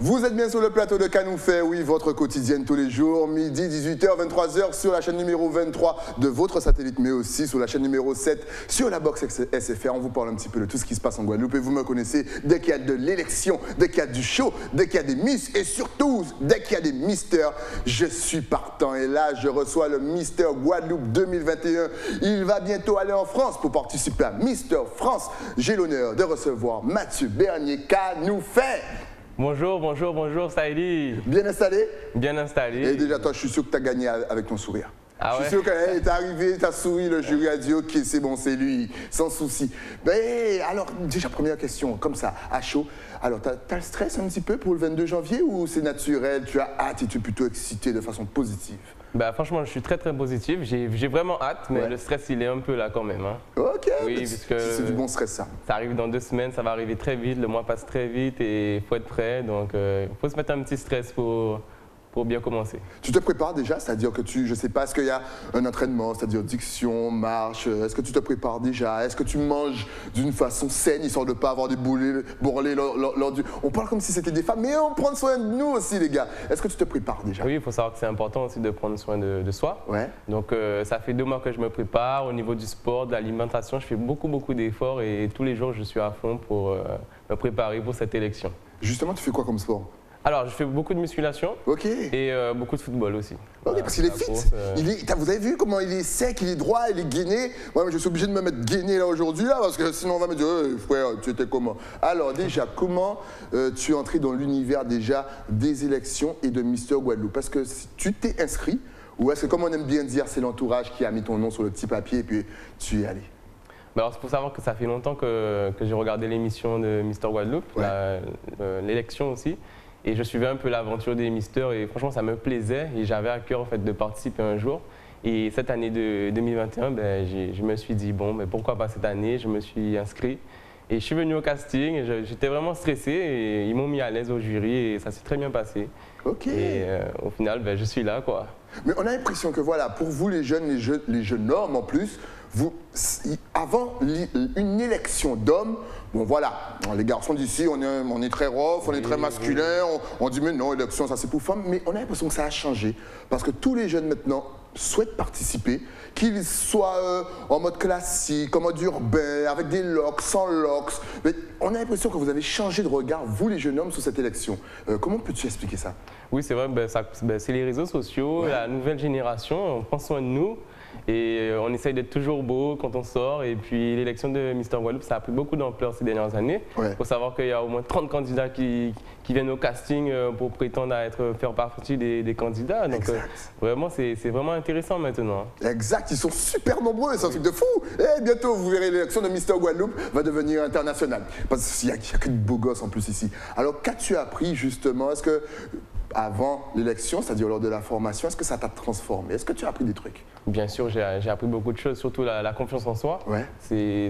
Vous êtes bien sur le plateau de Can nous fait, oui, votre quotidienne tous les jours, midi, 18h, 23h sur la chaîne numéro 23 de votre satellite, mais aussi sur la chaîne numéro 7 sur la box SFR. On vous parle un petit peu de tout ce qui se passe en Guadeloupe et vous me connaissez dès qu'il y a de l'élection, dès qu'il y a du show, dès qu'il y a des miss et surtout dès qu'il y a des misters, je suis partant. Et là, je reçois le Mister Guadeloupe 2021. Il va bientôt aller en France pour participer à Mister France. J'ai l'honneur de recevoir Mathieu Bernier. Can nous fait. Bonjour, bonjour, bonjour, Saïdi. Bien installé? Bien installé. Et déjà, toi, je suis sûr que tu as gagné avec ton sourire. Ah ouais? Je suis sûr que t'es arrivé, t'as souri, le jury a dit ok, c'est bon, c'est lui, sans souci. Ben, alors, déjà, première question, comme ça, à chaud. Alors, t'as le stress un petit peu pour le 22 janvier ou c'est naturel, tu as hâte et tu es plutôt excité de façon positive? Bah, franchement, je suis très positif. J'ai vraiment hâte, mais ouais. Le stress, il est un peu là quand même. Hein. Ok, oui, puisque c'est du bon stress ça. Ça arrive dans 2 semaines, ça va arriver très vite, le mois passe très vite et il faut être prêt. Donc, il faut se mettre un petit stress pour bien commencer. Tu te prépares déjà, c'est-à-dire que je ne sais pas, est-ce qu'il y a un entraînement, c'est-à-dire diction, marche, est-ce que tu te prépares déjà? Est-ce que tu manges d'une façon saine, histoire de ne pas avoir des bourrelets lors du... On parle comme si c'était des femmes, mais on prend soin de nous aussi, les gars. Est-ce que tu te prépares déjà? Oui, il faut savoir que c'est important aussi de prendre soin de soi. Ouais. Donc, ça fait 2 mois que je me prépare. Au niveau du sport, de l'alimentation, je fais beaucoup d'efforts et tous les jours, je suis à fond pour me préparer pour cette élection. Justement, tu fais quoi comme sport? Alors, je fais beaucoup de musculation et beaucoup de football aussi. Ok, parce qu'il est fit. Vous avez vu comment il est sec, il est droit, il est gainé. Moi, je suis obligé de me mettre gainé là aujourd'hui, là, parce que sinon on va me dire, frère, tu étais comment? Alors déjà, comment tu es entré dans l'univers déjà des élections et de Mister Guadeloupe? Parce que si tu t'es inscrit, ou est-ce que, comme on aime bien dire, c'est l'entourage qui a mis ton nom sur le petit papier et puis tu y es allé? Alors, il faut savoir que ça fait longtemps que j'ai regardé l'émission de Mister Guadeloupe, ouais. L'élection aussi. Et je suivais un peu l'aventure des misters et franchement, ça me plaisait et j'avais à cœur en fait, de participer un jour. Et cette année de 2021, ben, je me suis dit, bon, mais pourquoi pas cette année? Je me suis inscrit et je suis venu au casting et j'étais vraiment stressé et ils m'ont mis à l'aise au jury et ça s'est très bien passé. Ok. Et au final, ben, je suis là, quoi. Mais on a l'impression que voilà, pour vous les jeunes hommes en plus, avant une élection d'hommes, bon voilà, les garçons d'ici, on est très rough, on est très masculin, on dit mais non, élection ça c'est pour femmes, mais on a l'impression que ça a changé parce que tous les jeunes maintenant souhaitent participer, qu'ils soient en mode classique, en mode urbain, avec des locks, sans locks. Mais on a l'impression que vous avez changé de regard, vous les jeunes hommes, sur cette élection. Comment peux-tu expliquer ça? Oui, c'est vrai, c'est les réseaux sociaux, ouais. La nouvelle génération, on prend soin de nous. Et on essaye d'être toujours beau quand on sort. Et puis l'élection de Mister Guadeloupe, ça a pris beaucoup d'ampleur ces dernières années. Il faut savoir qu'il y a au moins 30 candidats qui viennent au casting pour prétendre faire partie des candidats. Donc vraiment, c'est vraiment intéressant maintenant. Exact, ils sont super nombreux, c'est un truc de fou. Et bientôt, vous verrez, l'élection de Mister Guadeloupe va devenir internationale. Parce qu'il n'y a que de beaux gosses en plus ici. Alors qu'as-tu appris justement? Est-ce que avant l'élection, c'est-à-dire lors de la formation, est-ce que ça t'a transformé? Est-ce que tu as appris des trucs? Bien sûr, j'ai appris beaucoup de choses, surtout la confiance en soi. Ouais.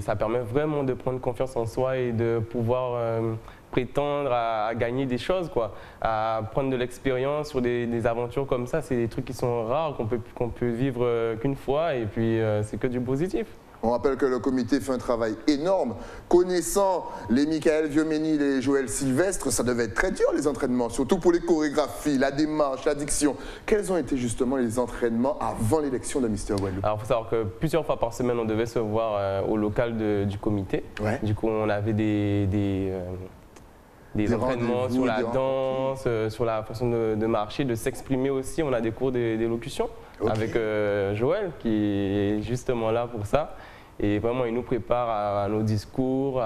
Ça permet vraiment de prendre confiance en soi et de pouvoir prétendre à gagner des choses, quoi. À prendre de l'expérience sur des aventures comme ça. C'est des trucs qui sont rares, qu'on peut vivre qu'une fois et puis c'est que du positif. On rappelle que le comité fait un travail énorme. Connaissant les Michael Vieux-Ménil et Joël Sylvestre, ça devait être très dur les entraînements, surtout pour les chorégraphies, la démarche, la diction. Quels ont été justement les entraînements avant l'élection de Mister Guadeloupe? Alors, il faut savoir que plusieurs fois par semaine, on devait se voir au local du comité. Ouais. Du coup, on avait des entraînements sur la danse, sur la façon de marcher, de s'exprimer aussi. On a des cours d'élocution avec Joël qui est justement là pour ça. Et vraiment, il nous prépare à nos discours,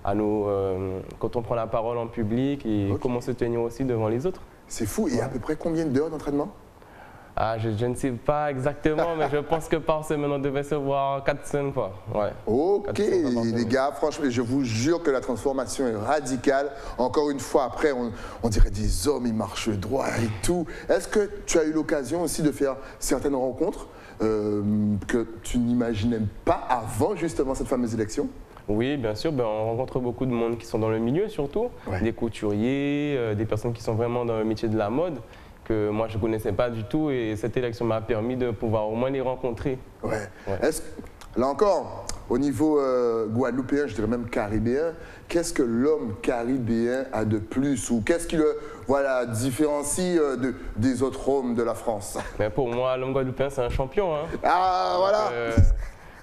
quand on prend la parole en public et comment se tenir aussi devant les autres. C'est fou. Et à peu près combien d'heures d'entraînement? Je ne sais pas exactement, mais je pense que par semaine, on devait se voir 4-5 fois. Ouais. Ok, les gars, franchement, je vous jure que la transformation est radicale. Encore une fois, après, on dirait des hommes, ils marchent droit et tout. Est-ce que tu as eu l'occasion aussi de faire certaines rencontres que tu n'imaginais pas avant justement cette fameuse élection? Oui, bien sûr. On rencontre beaucoup de monde qui sont dans le milieu surtout, des couturiers, des personnes qui sont vraiment dans le métier de la mode. Que moi je ne connaissais pas du tout et cette élection m'a permis de pouvoir au moins les rencontrer. Là encore, au niveau guadeloupéen, je dirais même caribéen, qu'est-ce que l'homme caribéen a de plus ou qu'est-ce qui le différencie des autres hommes de la France? Mais pour moi, l'homme guadeloupéen, c'est un champion. Hein. Ah, voilà.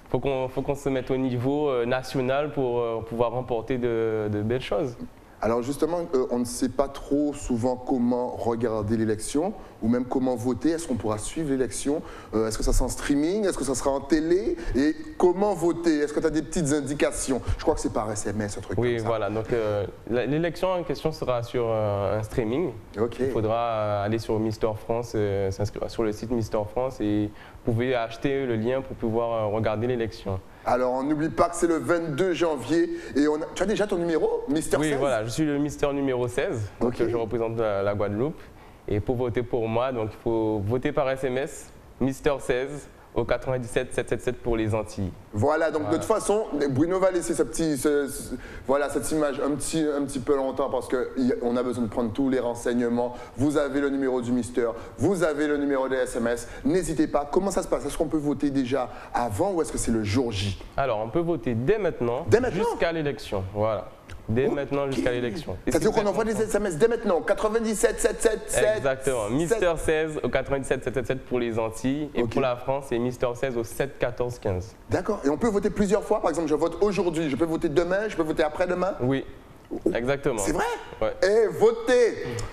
Faut qu'on se mette au niveau national pour pouvoir remporter de belles choses. Alors justement, on ne sait pas trop souvent comment regarder l'élection ou même comment voter. Est-ce qu'on pourra suivre l'élection? Est-ce que ça sera en streaming? Est-ce que ça sera en télé? Et comment voter? Est-ce que tu as des petites indications? Je crois que c'est par SMS, un truc comme ça. Oui, voilà. Donc l'élection en question sera sur un streaming. Ok. Il faudra aller sur Mister France, s'inscrire sur le site Mister France et vous pouvez acheter le lien pour pouvoir regarder l'élection. Alors, on n'oublie pas que c'est le 22 janvier et tu as déjà ton numéro, Mister 16? Oui, voilà, je suis le Mister numéro 16, donc je représente la Guadeloupe. Et pour voter pour moi, donc il faut voter par SMS, Mister 16 au 97 777 pour les Antilles. Voilà, donc de toute façon, Bruno va laisser cette image un petit peu longtemps parce qu'on a besoin de prendre tous les renseignements. Vous avez le numéro du Mister, vous avez le numéro des SMS. N'hésitez pas. Comment ça se passe? Est-ce qu'on peut voter déjà avant ou est-ce que c'est le jour J? Alors, on peut voter dès maintenant, jusqu'à l'élection. Voilà. Dès maintenant jusqu'à l'élection. C'est-à-dire qu'on envoie des SMS dès maintenant, 97 777. Exactement, Mister 16 au 97 777 pour les Antilles et pour la France, c'est Mister 16 au 7 14 15. D'accord, et on peut voter plusieurs fois, par exemple je vote aujourd'hui, je peux voter demain, je peux voter après-demain? Oui. Exactement. C'est vrai? Ouais. Et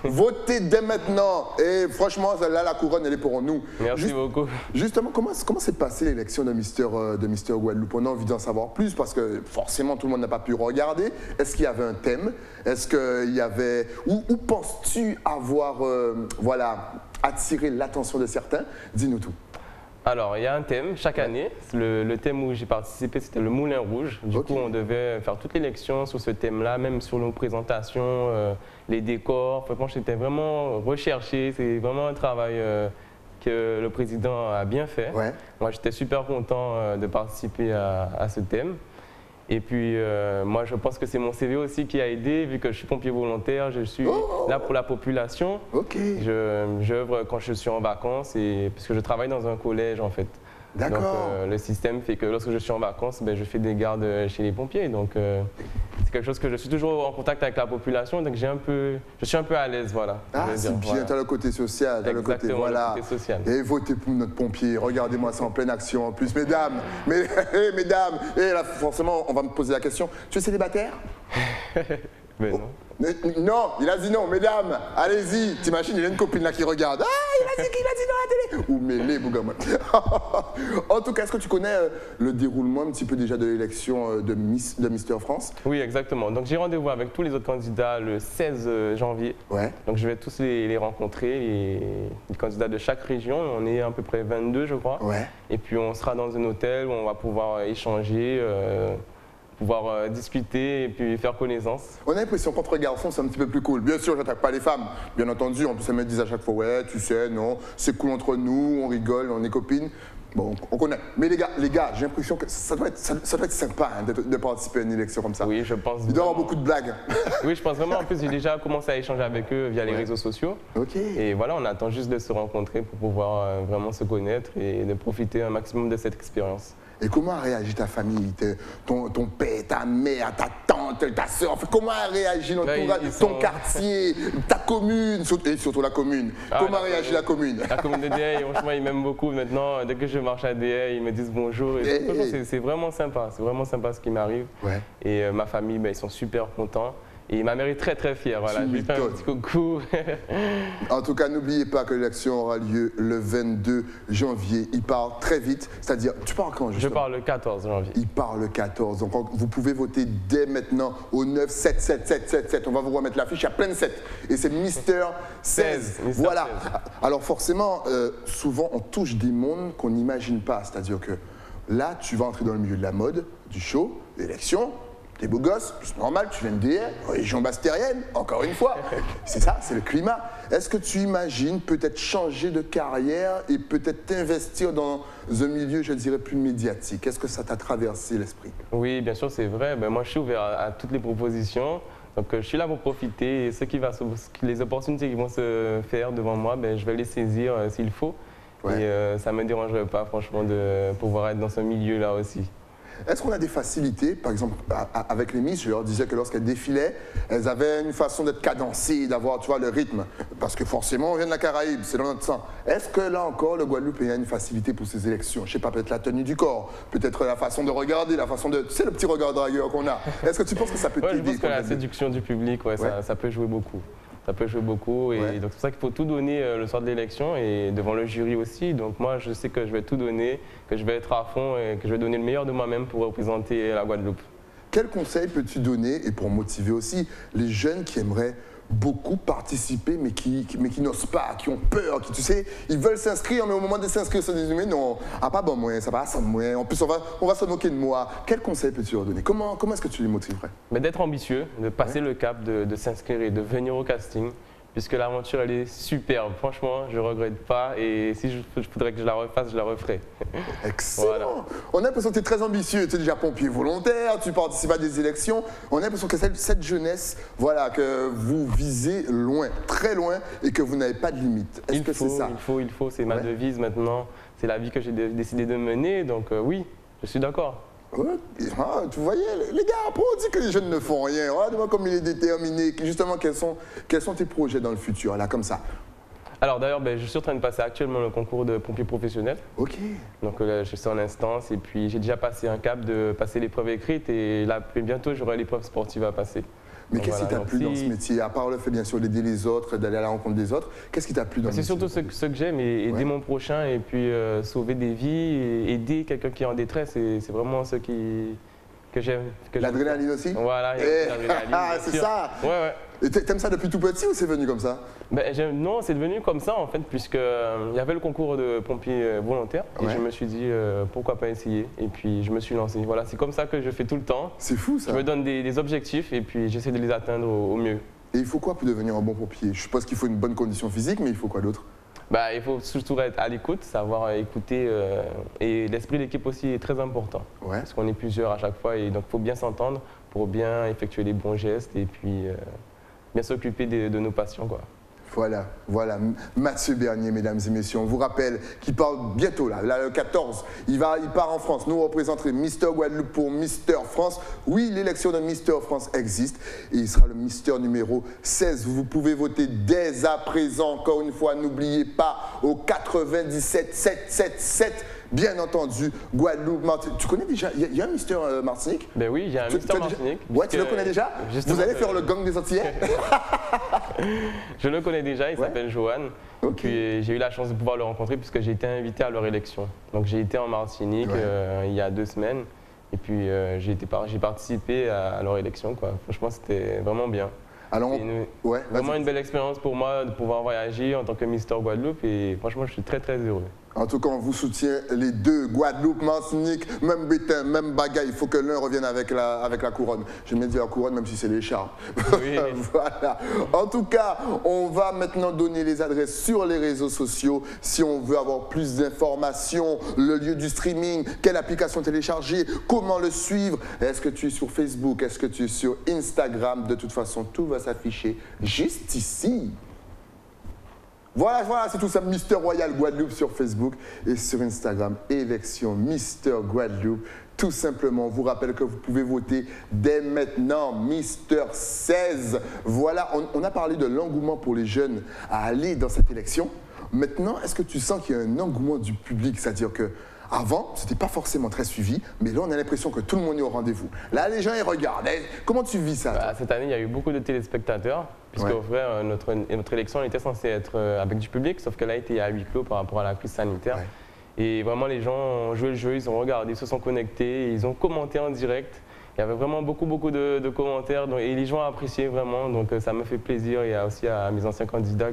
votez dès maintenant. Et franchement, là, la couronne, elle est pour nous. Merci beaucoup. Justement, comment s'est passée l'élection de Mister Guadeloupe? On a envie d'en savoir plus parce que forcément, tout le monde n'a pas pu regarder. Est-ce qu'il y avait un thème? Est-ce qu'il y avait... Où penses-tu avoir attiré l'attention de certains? Dis-nous tout. Alors, il y a un thème chaque année. Le thème où j'ai participé, c'était le Moulin Rouge. Du coup, on devait faire toute l'élection sur ce thème-là, même sur nos présentations, les décors. Franchement, j'étais vraiment recherché. C'est vraiment un travail que le président a bien fait. Ouais. Moi, j'étais super content de participer à ce thème. Et puis, moi, je pense que c'est mon CV aussi qui a aidé, vu que je suis pompier volontaire, je suis là pour la population. Ok. J'œuvre quand je suis en vacances, parce que je travaille dans un collège, en fait. D'accord. Donc, le système fait que lorsque je suis en vacances, je fais des gardes chez les pompiers. Donc, c'est quelque chose que je suis toujours en contact avec la population, donc je suis un peu à l'aise, voilà. Ah, c'est bien, tu as le côté social, tu as le côté, le côté social. Et votez pour notre pompier, regardez-moi ça en pleine action en plus. Mesdames, et là, forcément, on va me poser la question, tu es célibataire? Mais non. Non, il a dit non, mesdames, allez-y. T'imagines, il y a une copine là qui regarde. Ah, il a dit non à la télé. Ou mêlé, Bougama. En tout cas, est-ce que tu connais le déroulement un petit peu déjà de l'élection de Mister France? Oui, exactement. Donc j'ai rendez-vous avec tous les autres candidats le 16 janvier. Ouais. Donc je vais tous les rencontrer, les candidats de chaque région. On est à peu près 22, je crois. Ouais. Et puis on sera dans un hôtel où on va pouvoir échanger. Pouvoir discuter et puis faire connaissance. On a l'impression qu'entre garçons, c'est un petit peu plus cool. Bien sûr, j'attaque pas les femmes, bien entendu. En plus, elles me disent à chaque fois, ouais, tu sais, non, c'est cool entre nous, on rigole, on est copines. Bon, on connaît. Mais les gars, j'ai l'impression que ça doit être sympa hein, de participer à une élection comme ça. Oui, je pense. Il doit y avoir beaucoup de blagues. Oui, je pense vraiment. En plus, j'ai déjà commencé à échanger avec eux via les réseaux sociaux. Ok. Et voilà, on attend juste de se rencontrer pour pouvoir vraiment se connaître et de profiter un maximum de cette expérience. Et comment a réagi ta famille, ton père, ta mère, ta tante, ta soeur? Enfin, comment a réagi ton quartier, ta commune, et surtout la commune? Comment a réagi la commune? La commune de DA, franchement, ils m'aiment beaucoup maintenant. Dès que je marche à DA, ils me disent bonjour. C'est vraiment sympa. C'est vraiment sympa ce qui m'arrive. Ouais. Et ma famille, ils sont super contents. Et ma mère est très très fière, voilà. Je lui fais un petit coucou. En tout cas, n'oubliez pas que l'élection aura lieu le 22 janvier. Il part très vite, c'est-à-dire, tu pars quand justement? Je pars le 14 janvier. Il part le 14, donc vous pouvez voter dès maintenant au 9 7 7 7 7 7. On va vous remettre l'affiche, il y a plein de 7. Et c'est Mister 16. Voilà. 16. Alors forcément, souvent on touche des mondes qu'on n'imagine pas, c'est-à-dire que là, tu vas entrer dans le milieu de la mode, du show, d'élection. T'es beau gosse, c'est normal, tu viens de DR, région bastérienne, encore une fois. C'est ça, c'est le climat. Est-ce que tu imagines peut-être changer de carrière et peut-être t'investir dans un milieu, je dirais, plus médiatique? Est-ce que ça t'a traversé l'esprit? Oui, bien sûr, c'est vrai. Moi, je suis ouvert à toutes les propositions. Donc, je suis là pour profiter. Et les opportunités qui vont se faire devant moi, je vais les saisir s'il faut. Ouais. Et ça ne me dérangerait pas, franchement, de pouvoir être dans ce milieu-là aussi. Est-ce qu'on a des facilités, par exemple, avec les Miss, je leur disais que lorsqu'elles défilaient, elles avaient une façon d'être cadencées, d'avoir, tu vois, le rythme, parce que forcément, on vient de la Caraïbe, c'est dans notre sang. Est-ce que là encore, le Guadeloupéen a une facilité pour ces élections? Je sais pas, peut-être la tenue du corps, peut-être la façon de regarder, la façon de... Tu sais, le petit regard dragueur qu'on a. Est-ce que tu penses que ça peut Ouais, je t'aider? pense que la séduction du public, ça peut jouer beaucoup. Ça peut jouer beaucoup et donc c'est pour ça qu'il faut tout donner le soir de l'élection et devant le jury aussi. Donc moi je sais que je vais tout donner, que je vais être à fond et que je vais donner le meilleur de moi-même pour représenter la Guadeloupe. Quel conseil peux-tu donner, et pour motiver aussi les jeunes qui aimeraient beaucoup participer mais qui n'osent pas, qui ont peur, qui tu sais, ils veulent s'inscrire mais au moment de s'inscrire, ils se disent mais non, pas bon moi, ça va ça moi, en plus on va se moquer de moi. Quel conseil peux-tu leur donner? Comment est-ce que tu les motiverais? Mais d'être ambitieux, de passer le cap, de s'inscrire et de venir au casting. Puisque l'aventure, elle est superbe. Franchement, je ne regrette pas. Et si je voudrais que je la refasse, je la referai. Excellent. Voilà. On a l'impression que tu es très ambitieux. Tu es déjà pompier volontaire, tu participes à des élections. On a l'impression que cette jeunesse, voilà, que vous visez loin, très loin, et que vous n'avez pas de limite. Est-ce que c'est ça? Il faut. C'est ma devise maintenant. C'est la vie que j'ai décidé de mener. Donc oui, je suis d'accord. Ouais. Ah, tu voyais, les gars, après on dit que les jeunes ne font rien. Regarde-moi comme il est déterminé. Justement, quels sont tes projets dans le futur, là, comme ça? Alors d'ailleurs, je suis en train de passer actuellement le concours de pompier professionnel. Ok. Donc je suis en instance et puis j'ai déjà passé un cap de passer l'épreuve écrite et là, bientôt j'aurai l'épreuve sportive à passer. Mais qu'est-ce qui t'a plu dans ce métier? À part le fait, bien sûr, d'aider les autres, d'aller à la rencontre des autres, qu'est-ce qui t'a plu dans ce métier? C'est surtout ce que j'aime, aider mon prochain et puis sauver des vies, et aider quelqu'un qui est en détresse. C'est vraiment ce que j'aime. L'adrénaline aussi? Voilà, l'adrénaline. Ah, c'est ça? Ouais. Et t'aimes ça depuis tout petit ou c'est venu comme ça? Non, c'est devenu comme ça en fait, puisqu'il y avait le concours de pompiers volontaires et je me suis dit pourquoi pas essayer. Et puis je me suis lancé. Voilà, c'est comme ça que je fais tout le temps. C'est fou ça. Je me donne des objectifs et puis j'essaie de les atteindre au mieux. Et il faut quoi pour devenir un bon pompier? Je suppose qu'il faut une bonne condition physique, mais il faut quoi d'autre? Il faut surtout être à l'écoute, savoir écouter et l'esprit d'équipe aussi est très important. Ouais. Parce qu'on est plusieurs à chaque fois et donc il faut bien s'entendre pour bien effectuer les bons gestes et puis bien s'occuper de nos patients, quoi. Voilà, Mathieu Bernier, mesdames et messieurs. On vous rappelle qu'il part bientôt, là, le 14. Il part en France. Nous représenterons Mister Guadeloupe pour Mister France. Oui, l'élection de Mister France existe et il sera le Mister numéro 16. Vous pouvez voter dès à présent. Encore une fois, n'oubliez pas, au 97 777. Bien entendu, Guadeloupe, Martinique. Tu connais déjà, il y a un Mister Martinique? Ben oui, il y a un Mister Martinique. Ouais, tu le connais déjà? Vous allez faire le gang des Antillais? Je le connais déjà, il s'appelle Johan. Okay. Puis j'ai eu la chance de pouvoir le rencontrer puisque j'ai été invité à leur élection. Donc j'ai été en Martinique il y a 2 semaines et puis j'ai participé à leur élection, quoi. Franchement, c'était vraiment bien. Alors, vraiment une belle expérience pour moi de pouvoir voyager en tant que Mister Guadeloupe et franchement, je suis très très heureux. En tout cas, on vous soutient les deux, Guadeloupe, Martinique, même bétain, même bagaille. Il faut que l'un revienne avec la couronne. J'aime bien dire la couronne, même si c'est l'écharpe. Oui. Voilà. En tout cas, on va maintenant donner les adresses sur les réseaux sociaux. Si on veut avoir plus d'informations, le lieu du streaming, quelle application télécharger, comment le suivre. Est-ce que tu es sur Facebook? Est-ce que tu es sur Instagram? De toute façon, tout va s'afficher juste ici. Voilà, c'est tout ça, Mister Royal Guadeloupe sur Facebook et sur Instagram, élection Mister Guadeloupe. Tout simplement, on vous rappelle que vous pouvez voter dès maintenant, Mister 16. Voilà, on a parlé de l'engouement pour les jeunes à aller dans cette élection. Maintenant, est-ce que tu sens qu'il y a un engouement du public? C'est-à-dire que avant, ce n'était pas forcément très suivi, mais là, on a l'impression que tout le monde est au rendez-vous. Là, les gens, ils regardent. Comment tu vis ça? Cette année, il y a eu beaucoup de téléspectateurs, puisque au vrai, notre élection était censée être avec du public, sauf qu'elle a été à huis clos par rapport à la crise sanitaire. Et vraiment, les gens ont joué le jeu, ils ont regardé, ils se sont connectés, ils ont commenté en direct. Il y avait vraiment beaucoup de commentaires et les gens ont apprécié vraiment, donc ça me fait plaisir. Il y a aussi à mes anciens candidats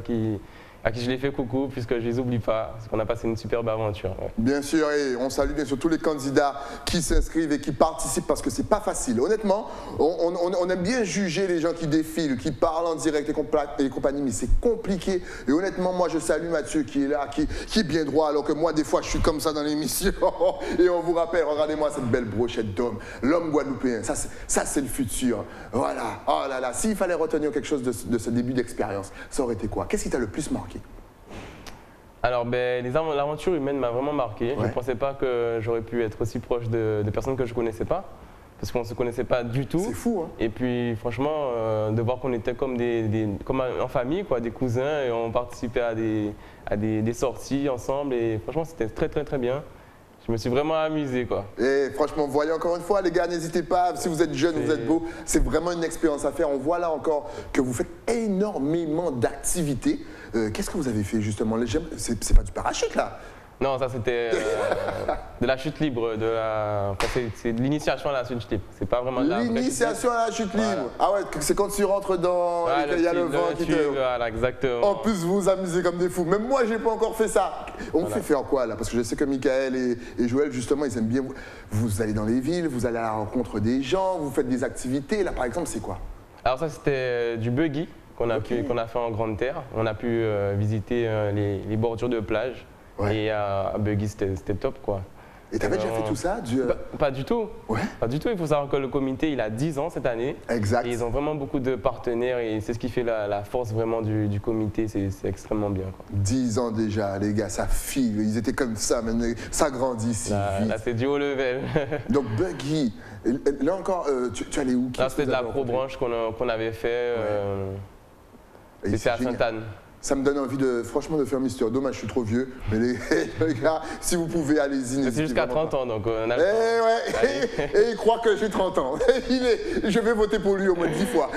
à qui je les fais coucou, puisque je ne les oublie pas, parce qu'on a passé une superbe aventure. Ouais. Bien sûr, et on salue bien sûr tous les candidats qui s'inscrivent et qui participent, parce que c'est pas facile. Honnêtement, on aime bien juger les gens qui défilent, qui parlent en direct et compagnie, mais c'est compliqué. Et honnêtement, moi, je salue Mathieu qui est là, qui est bien droit, alors que moi, des fois, je suis comme ça dans l'émission. Et on vous rappelle, regardez-moi cette belle brochette d'homme, l'homme guadeloupéen. Ça c'est le futur. Voilà. Oh là là, s'il fallait retenir quelque chose de ce début d'expérience, ça aurait été quoi? Qu'est-ce qui t'a le plus marqué? Alors, l'aventure humaine m'a vraiment marqué. Je ne pensais pas que j'aurais pu être aussi proche de personnes que je ne connaissais pas, parce qu'on ne se connaissait pas du tout. C'est fou, hein. Et puis, franchement, de voir qu'on était comme, comme en famille, quoi, des cousins, et on participait à des sorties ensemble. Et franchement, c'était très, très, très bien. Je me suis vraiment amusé, quoi. Et franchement, voyez encore une fois, les gars, n'hésitez pas, si vous êtes jeune, vous êtes beau, c'est vraiment une expérience à faire. On voit là encore que vous faites énormément d'activités. Qu'est-ce que vous avez fait justement? C'est pas du parachute là? Non, ça c'était de la chute libre, c'est de l'initiation à la chute libre. C'est pas vraiment de la l'initiation à la chute libre. Voilà. Ah ouais, c'est quand tu rentres dans ouais, et qu'il y a le vent qui te... Voilà, exactement. En plus, vous vous amusez comme des fous. Même moi, j'ai pas encore fait ça. On vous fait faire quoi là? Parce que je sais que Michael et Joël, justement, ils aiment bien. Vous allez dans les villes, vous allez à la rencontre des gens, vous faites des activités. Là, par exemple, c'est quoi? Alors ça, c'était du buggy qu'on a fait en grande terre. On a pu visiter les bordures de plage. Ouais. Et à buggy, c'était top, quoi. Et t'avais déjà fait tout ça? Pas du tout. Ouais. Pas du tout. Il faut savoir que le comité, il a 10 ans cette année. Exact. Et ils ont vraiment beaucoup de partenaires et c'est ce qui fait la force vraiment du comité. C'est extrêmement bien, quoi. 10 ans déjà, les gars, ça file. Ils étaient comme ça, maintenant, ça grandit si vite. Là, c'est du haut level. Donc, buggy, là encore, tu allais où? Là, c'était de la pro-branche qu'on avait fait. C'était à Sainte-Anne. Ça me donne envie franchement de faire Mister. Dommage, je suis trop vieux. Mais les gars, si vous pouvez, allez-y. C'est jusqu'à 30 ans, donc on a le temps. Et il croit que j'ai 30 ans. Je vais voter pour lui au moins 10 fois.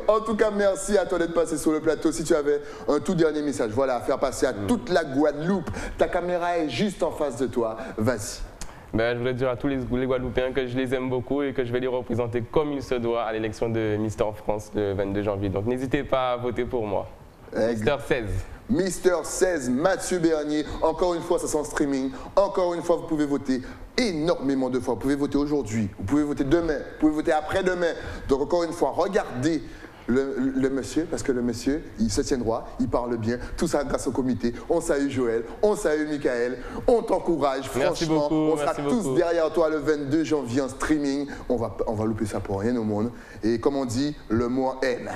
En tout cas, merci à toi d'être passé sur le plateau. Si tu avais un tout dernier message, voilà, à faire passer à toute la Guadeloupe. Ta caméra est juste en face de toi. Vas-y. Je voudrais dire à tous les Guadeloupéens que je les aime beaucoup et que je vais les représenter comme il se doit à l'élection de Mister France le 22 janvier. Donc n'hésitez pas à voter pour moi. Mister 16. Mister 16, Mathieu Bernier. Encore une fois, ça c'est en streaming. Encore une fois, vous pouvez voter énormément de fois. Vous pouvez voter aujourd'hui, vous pouvez voter demain, vous pouvez voter après-demain. Donc encore une fois, regardez le monsieur, parce que le monsieur, il se tient droit, il parle bien, tout ça grâce au comité. On salue Joël, on salue Michael, on t'encourage, franchement, on sera tous derrière toi le 22 janvier en streaming. On va louper ça pour rien au monde. Et comme on dit, le mot aime.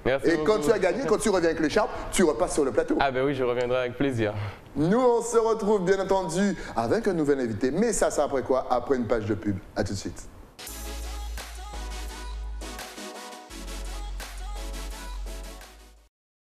Merci et beaucoup. quand tu as gagné, quand tu reviens avec l'écharpe, tu repasses sur le plateau. Ah ben oui, je reviendrai avec plaisir. Nous, on se retrouve bien entendu avec un nouvel invité. Mais ça, c'est après quoi? Après une page de pub. À tout de suite.